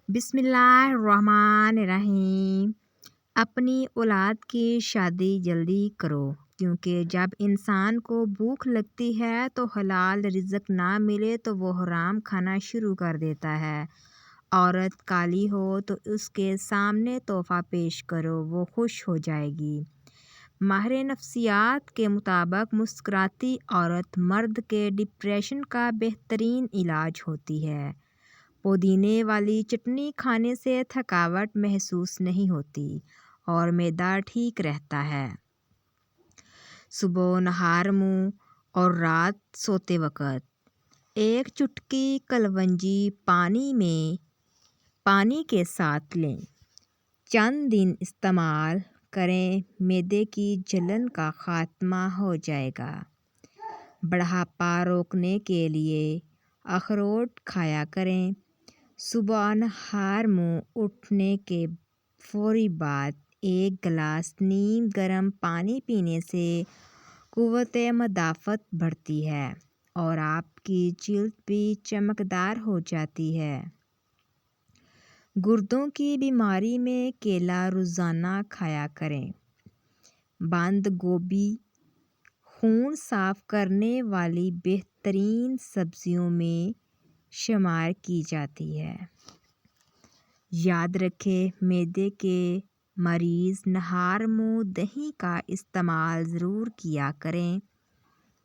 بسم اللہ الرحمن الرحیم۔ اپنی اولاد کی شادی جلدی کرو، کیونکہ جب انسان کو بھوک لگتی ہے تو حلال رزق نہ ملے تو وہ حرام کھانا شروع کر دیتا ہے۔ عورت کالی ہو تو اس کے سامنے تحفہ پیش کرو، وہ خوش ہو جائے گی۔ ماہر نفسیات کے مطابق مسکراتی عورت مرد کے ڈپریشن کا بہترین علاج ہوتی ہے۔ پودینے والی چٹنی کھانے سے تھکاوٹ محسوس نہیں ہوتی اور معدہ ٹھیک رہتا ہے۔ صبح نہار منہ اور رات سوتے وقت ایک چٹکی کلونجی پانی کے ساتھ لیں۔ چند دن استعمال کریں، معدے کی جلن کا خاتمہ ہو جائے گا۔ بڑھاپا روکنے کے لیے اخروٹ کھایا کریں۔ صبح نہار منہ اٹھنے کے فوری بعد ایک گلاس نیم گرم پانی پینے سے قوت مدافعت بڑھتی ہے اور آپ کی جلد بھی چمکدار ہو جاتی ہے۔ گردوں کی بیماری میں کیلا روزانہ کھایا کریں۔ بند گوبھی خون صاف کرنے والی بہترین سبزیوں میں شمار کی جاتی ہے۔ یاد رکھیں، معدے کے مریض نہار منہ دہی کا استعمال ضرور کیا کریں۔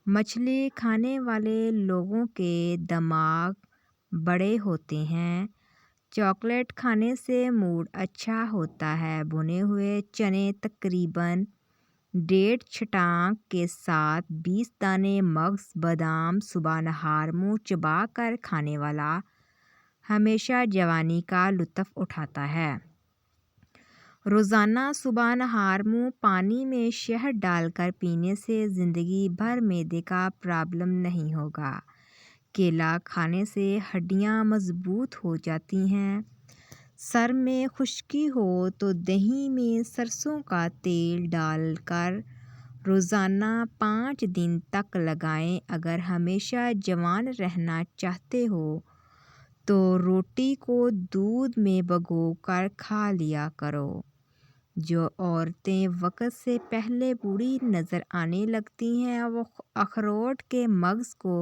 مچھلی کھانے والے لوگوں کے دماغ بڑے ہوتے ہیں۔ چاکلیٹ کھانے سے موڈ اچھا ہوتا ہے۔ بھنے ہوئے چنے تقریباً 1.5 چھٹانک کے ساتھ 20 دانے مغز بادام صبح نہار منہ چبا کر کھانے والا ہمیشہ جوانی کا لطف اٹھاتا ہے۔ روزانہ صبح نہار منہ پانی میں شہد ڈال کر پینے سے زندگی بھر معدے کا پرابلم نہیں ہوگا۔ کیلا کھانے سے ہڈیاں مضبوط ہو جاتی ہیں۔ سر میں خشکی ہو تو دہی میں سرسوں کا تیل ڈال کر روزانہ 5 دن تک لگائیں۔ اگر ہمیشہ جوان رہنا چاہتے ہو تو روٹی کو دودھ میں بھگو کر کھا لیا کرو۔ جو عورتیں وقت سے پہلے بوڑھی نظر آنے لگتی ہیں وہ اخروٹ کے مغز کو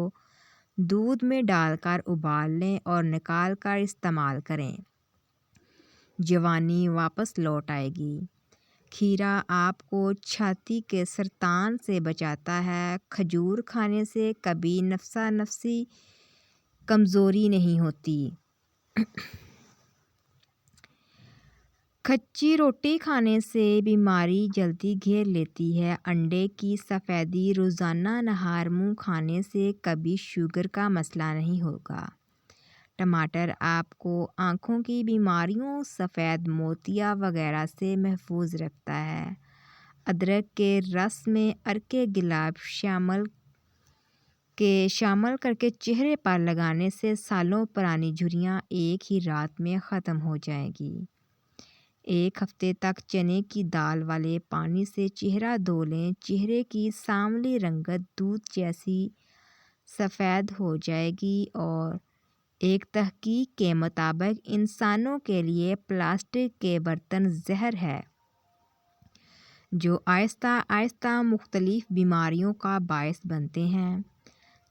دودھ میں ڈال کر ابال لیں اور نکال کر استعمال کریں۔ جوانی واپس لوٹ آئے گی۔ کھیرا آپ کو چھاتی کے سرطان سے بچاتا ہے۔ کھجور کھانے سے کبھی نفسا نفسی کمزوری نہیں ہوتی۔ کچی روٹی کھانے سے بیماری جلدی گھیر لیتی ہے۔ انڈے کی سفیدی روزانہ نہار منہ کھانے سے کبھی شوگر کا مسئلہ نہیں ہوگا۔ ٹماٹر آپ کو آنکھوں کی بیماریوں، سفید موتیا وغیرہ سے محفوظ رکھتا ہے۔ ادرک کے رس میں عرق گلاب شامل کرکے چہرے پر لگانے سے سالوں پرانی جھریاں ایک ہی رات میں ختم ہو جائیں گی۔ 1 ہفتے تک چنے کی دال والے پانی سے چہرہ دھو لیں۔ چہرے کی سانولی رنگت دودھ جیسی سفید ہو جائے گی اور ایک تحقیق کے مطابق انسانوں کے لیے پلاسٹک کے برتن زہر ہے جو آہستہ آہستہ مختلف بیماریوں کا باعث بنتے ہیں۔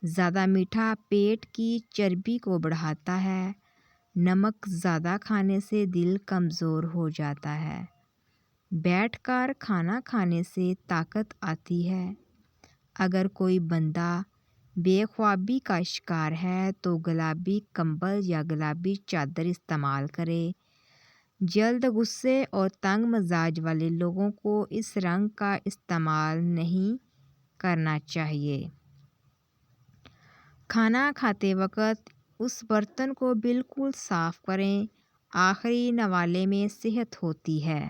زیادہ میٹھا پیٹ کی چربی کو بڑھاتا ہے۔ نمک زیادہ کھانے سے دل کمزور ہو جاتا ہے۔ بیٹھ کر کھانا کھانے سے طاقت آتی ہے۔ اگر کوئی بندہ بے خوابی کا شکار ہے تو گلابی کمبل یا گلابی چادر استعمال کرے۔ جلد غصے اور تنگ مزاج والے لوگوں کو اس رنگ کا استعمال نہیں کرنا چاہیے۔ کھانا کھاتے وقت اس برتن کو بالکل صاف کریں۔ آخری نوالے میں صحت ہوتی ہے۔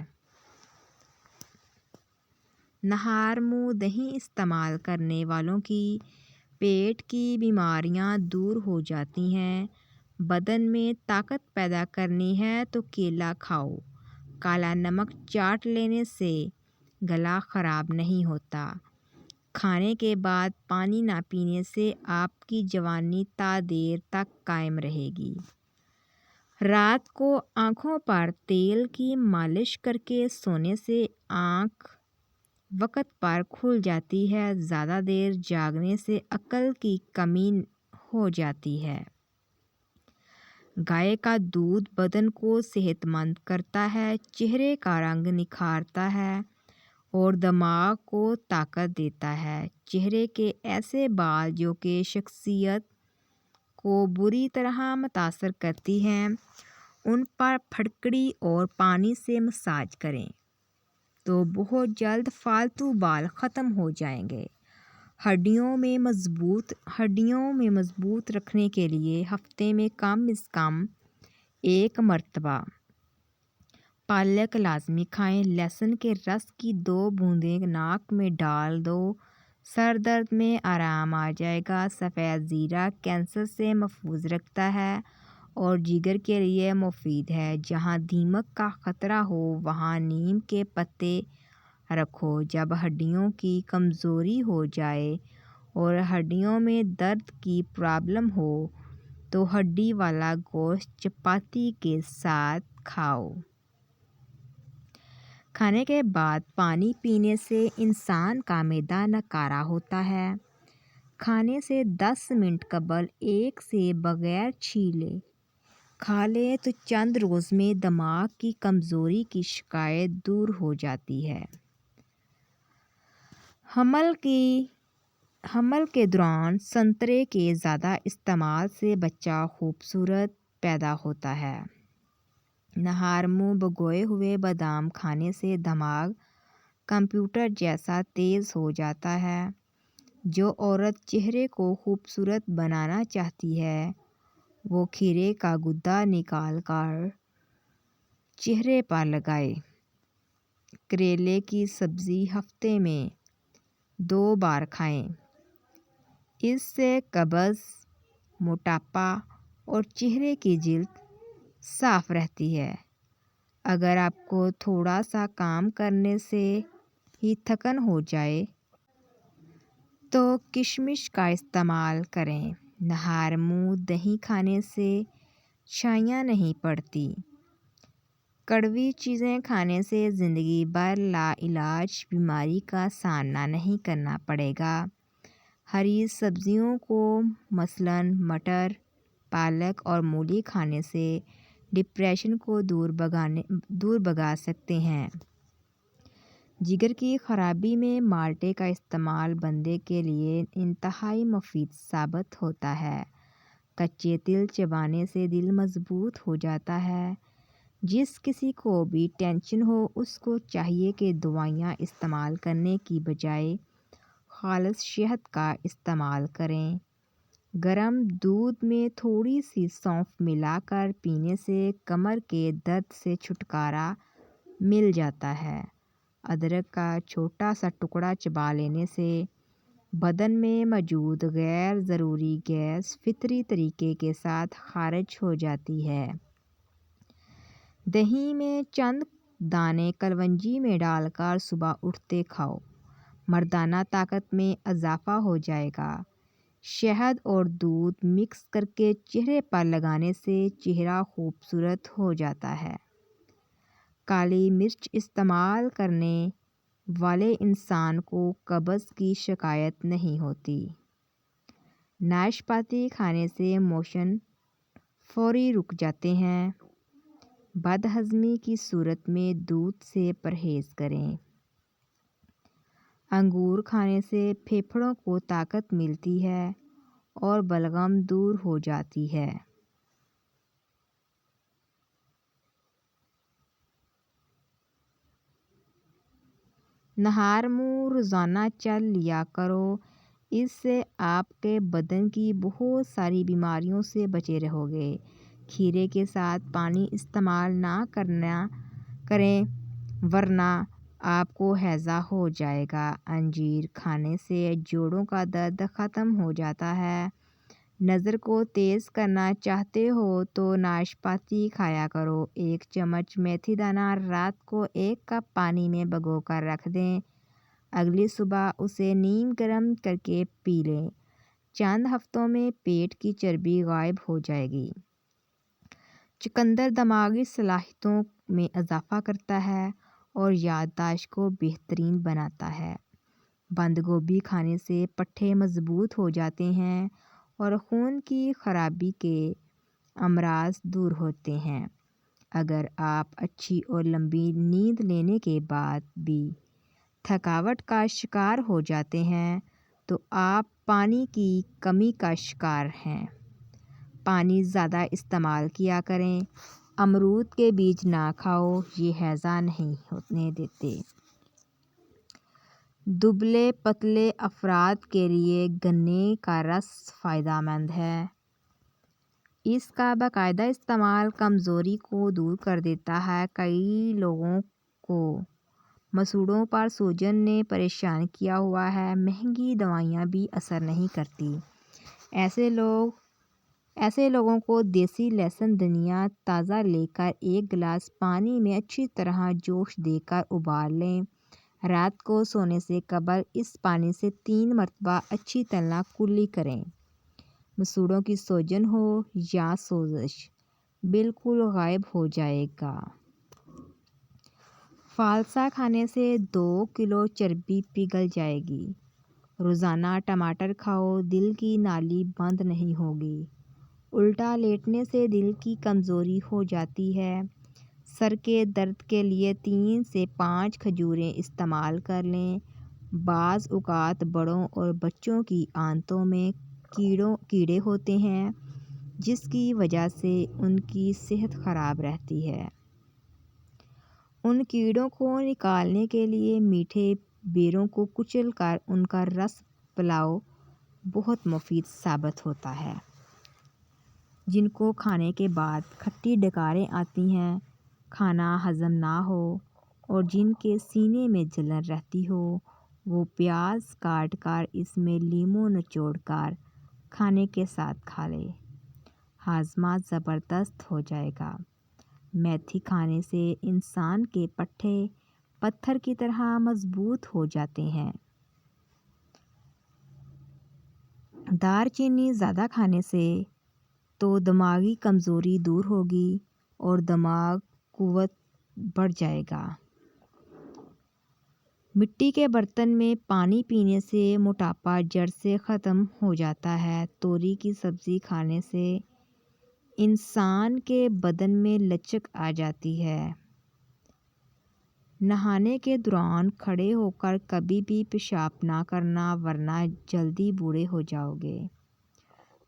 نہار منہ دہی استعمال کرنے والوں کی پیٹ کی بیماریاں دور ہو جاتی ہیں۔ بدن میں طاقت پیدا کرنی ہے تو کیلا کھاؤ۔ کالا نمک چاٹ لینے سے گلا خراب نہیں ہوتا۔ کھانے کے بعد پانی نہ پینے سے آپ کی جوانی تا دیر تک قائم رہے گی۔ رات کو آنکھوں پر تیل کی مالش کر کے سونے سے آنکھ وقت پر کھل جاتی ہے۔ زیادہ دیر جاگنے سے عقل کی کمی ہو جاتی ہے۔ گائے کا دودھ بدن کو صحت مند کرتا ہے، چہرے کا رنگ نکھارتا ہے اور دماغ کو طاقت دیتا ہے۔ چہرے کے ایسے بال جو کہ شخصیت کو بری طرح متاثر کرتی ہیں، ان پر پھٹکڑی اور پانی سے مساج کریں تو بہت جلد فالتو بال ختم ہو جائیں گے۔ ہڈیوں میں مضبوط رکھنے کے لیے ہفتے میں کم از کم 1 مرتبہ پالک لازمی کھائیں۔ لہسن کے رس کی 2 بوندیں ناک میں ڈال دو، سر درد میں آرام آ جائے گا۔ سفید زیرہ کینسر سے محفوظ رکھتا ہے اور جگر کے لیے مفید ہے۔ جہاں دیمک کا خطرہ ہو وہاں نیم کے پتے رکھو۔ جب ہڈیوں کی کمزوری ہو جائے اور ہڈیوں میں درد کی پرابلم ہو تو ہڈی والا گوشت چپاتی کے ساتھ کھاؤ۔ کھانے کے بعد پانی پینے سے انسان کا معدہ نکارا ہوتا ہے۔ کھانے سے 10 منٹ قبل ایک سیب بغیر چھیلے کھا لیں تو چند روز میں دماغ کی کمزوری کی شکایت دور ہو جاتی ہے۔ حمل کے دوران سنترے کے زیادہ استعمال سے بچہ خوبصورت پیدا ہوتا ہے۔ نہار منہ بھگوئے ہوئے بادام کھانے سے دماغ کمپیوٹر جیسا تیز ہو جاتا ہے۔ جو عورت چہرے کو خوبصورت بنانا چاہتی ہے وہ کھیرے کا گدا نکال کر چہرے پر لگائے۔ کریلے کی سبزی ہفتے میں 2 بار کھائیں۔ اس سے قبض، موٹاپا اور چہرے کی جلد صاف رہتی ہے۔ اگر آپ کو تھوڑا سا کام کرنے سے ہی تھکن ہو جائے تو کشمش کا استعمال کریں۔ نہار منہ دہی کھانے سے چھائیاں نہیں پڑتی۔ کڑوی چیزیں کھانے سے زندگی بھر لاعلاج بیماری کا سامنا نہیں کرنا پڑے گا۔ ہری سبزیوں کو مثلاً مٹر، پالک اور مولی کھانے سے ڈپریشن کو دور بھگا سکتے ہیں۔ جگر کی خرابی میں مالٹے کا استعمال بندے کے لیے انتہائی مفید ثابت ہوتا ہے۔ کچے تل چبانے سے دل مضبوط ہو جاتا ہے۔ جس کسی کو بھی ٹینشن ہو اس کو چاہیے کہ دوائیاں استعمال کرنے کی بجائے خالص شہد کا استعمال کریں۔ گرم دودھ میں تھوڑی سی سونف ملا کر پینے سے کمر کے درد سے چھٹکارا مل جاتا ہے۔ ادرک کا چھوٹا سا ٹکڑا چبا لینے سے بدن میں موجود غیر ضروری گیس فطری طریقے کے ساتھ خارج ہو جاتی ہے۔ دہی میں چند دانے کلونجی میں ڈال کر صبح اٹھتے کھاؤ، مردانہ طاقت میں اضافہ ہو جائے گا۔ شہد اور دودھ مکس کر کے چہرے پر لگانے سے چہرہ خوبصورت ہو جاتا ہے۔ کالی مرچ استعمال کرنے والے انسان کو قبض کی شکایت نہیں ہوتی۔ ناشپاتی کھانے سے موشن فوری رک جاتے ہیں۔ بد ہضمی کی صورت میں دودھ سے پرہیز کریں۔ انگور کھانے سے پھیپھڑوں کو طاقت ملتی ہے اور بلغم دور ہو جاتی ہے۔ نہار منہ روزانہ چل لیا کرو، اس سے آپ کے بدن کی بہت ساری بیماریوں سے بچے رہو گے۔ کھیرے کے ساتھ پانی استعمال نہ کریں ورنہ آپ کو ہیضہ ہو جائے گا۔ انجیر کھانے سے جوڑوں کا درد ختم ہو جاتا ہے۔ نظر کو تیز کرنا چاہتے ہو تو ناشپاتی کھایا کرو۔ 1 چمچ میتھی دانہ رات کو 1 کپ پانی میں بھگو کر رکھ دیں، اگلی صبح اسے نیم گرم کر کے پی لیں۔ چند ہفتوں میں پیٹ کی چربی غائب ہو جائے گی۔ چقندر دماغی صلاحیتوں میں اضافہ کرتا ہے اور یادداشت کو بہترین بناتا ہے۔ بند گوبھی کھانے سے پٹھے مضبوط ہو جاتے ہیں اور خون کی خرابی کے امراض دور ہوتے ہیں۔ اگر آپ اچھی اور لمبی نیند لینے کے بعد بھی تھکاوٹ کا شکار ہو جاتے ہیں تو آپ پانی کی کمی کا شکار ہیں۔ پانی زیادہ استعمال کیا کریں۔ امرود کے بیج نہ کھاؤ، یہ ہیضہ نہیں ہونے دیتے۔ دبلے پتلے افراد کے لیے گنے کا رس فائدہ مند ہے۔ اس کا باقاعدہ استعمال کمزوری کو دور کر دیتا ہے۔ کئی لوگوں کو مسوڑھوں پر سوجن نے پریشان کیا ہوا ہے۔ مہنگی دوائیاں بھی اثر نہیں کرتی۔ ایسے لوگوں کو دیسی لہسن دھنیا تازہ لے کر ایک گلاس پانی میں اچھی طرح جوش دے کر ابال لیں۔ رات کو سونے سے قبل اس پانی سے 3 مرتبہ اچھی طرح کلی کریں۔ مسوڑھوں کی سوجن ہو یا سوزش بالکل غائب ہو جائے گا۔ فالسا کھانے سے 2 کلو چربی پگھل جائے گی۔ روزانہ ٹماٹر کھاؤ، دل کی نالی بند نہیں ہوگی۔ الٹا لیٹنے سے دل کی کمزوری ہو جاتی ہے۔ سر کے درد کے لیے 3 سے 5 کھجوریں استعمال کر لیں۔ بعض اوقات بڑوں اور بچوں کی آنتوں میں کیڑے ہوتے ہیں جس کی وجہ سے ان کی صحت خراب رہتی ہے۔ ان کیڑوں کو نکالنے کے لیے میٹھے بیروں کو کچل کر ان کا رس پلاؤ بہت مفید ثابت ہوتا ہے۔ جن کو کھانے کے بعد کھٹی ڈکاریں آتی ہیں، کھانا ہضم نہ ہو اور جن کے سینے میں جلن رہتی ہو، وہ پیاز کاٹ کر اس میں لیموں نچوڑ کر کھانے کے ساتھ کھا لے۔ ہاضمہ زبردست ہو جائے گا۔ میتھی کھانے سے انسان کے پٹھے پتھر کی طرح مضبوط ہو جاتے ہیں۔ دار چینی زیادہ کھانے سے تو دماغی کمزوری دور ہوگی اور دماغ قوت بڑھ جائے گا۔ مٹی کے برتن میں پانی پینے سے موٹاپا جڑ سے ختم ہو جاتا ہے۔ توری کی سبزی کھانے سے انسان کے بدن میں لچک آ جاتی ہے۔ نہانے کے دوران کھڑے ہو کر کبھی بھی پیشاب نہ کرنا ورنہ جلدی بوڑھے ہو جاؤ گے۔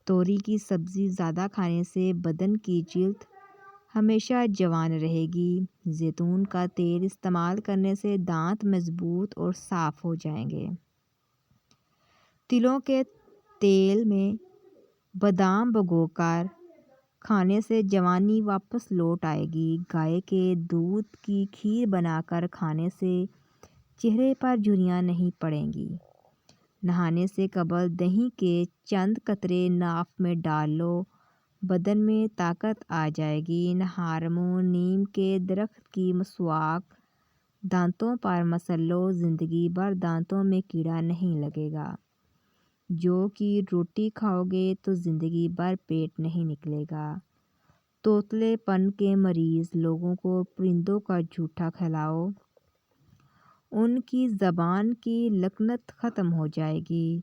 توری کی سبزی زیادہ کھانے سے بدن کی جلد ہمیشہ جوان رہے گی۔ زیتون کا تیل استعمال کرنے سے دانت مضبوط اور صاف ہو جائیں گے۔ تلوں کے تیل میں بادام بھگو کر کھانے سے جوانی واپس لوٹ آئے گی۔ گائے کے دودھ کی کھیر بنا کر کھانے سے چہرے پر جھریاں نہیں پڑیں گی۔ نہانے سے قبل دہی کے چند قطرے ناف میں ڈال لو، بدن میں طاقت آ جائے گی۔ نہارمو نیم کے درخت کی مسواک دانتوں پر مسل لو، زندگی بھر دانتوں میں کیڑا نہیں لگے گا۔ جو کی روٹی کھاؤ گے تو زندگی بھر پیٹ نہیں نکلے گا۔ توتلے پن کے مریض لوگوں کو پرندوں کا جھوٹا کھلاؤ، ان کی زبان کی لکنت ختم ہو جائے گی۔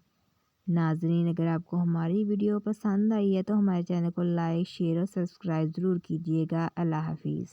ناظرین، اگر آپ کو ہماری ویڈیو پسند آئی ہے تو ہمارے چینل کو لائک، شیئر اور سبسکرائب ضرور کیجیے گا۔ اللہ حافظ۔